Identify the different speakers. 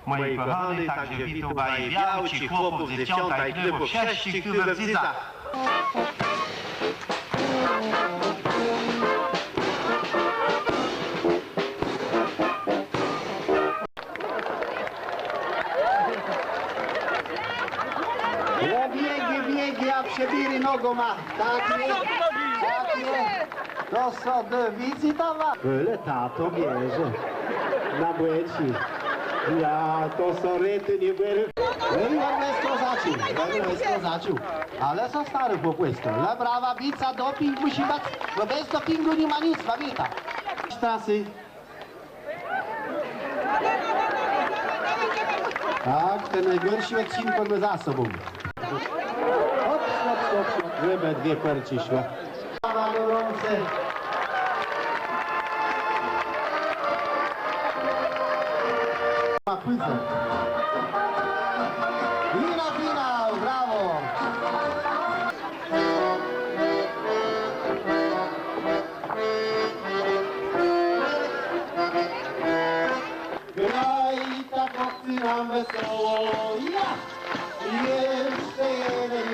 Speaker 1: Moi kochani, także witam i białci, chłopów, dziewcząta i klubów, sześciu klubów Ziza.
Speaker 2: Biegi, a przebiry nogą ma. Tak jest. To są wizytowa. Byle tato bierze. Na błęci. Ja, to są ryty, nie były. Bez to zaczął. Ale są stary popłysko. La brawa bica, doping musi dać. Bo bez dopingu nie ma nic, pamięta. Trasy. Tak, ten najgorszy odcinek mamy za sobą. Hop, stop, żeby dwie perci szła. Brawa gorące. Finał, brawo! Graj tak chłopcy nam wesoło, ja! Jeszcze jeden,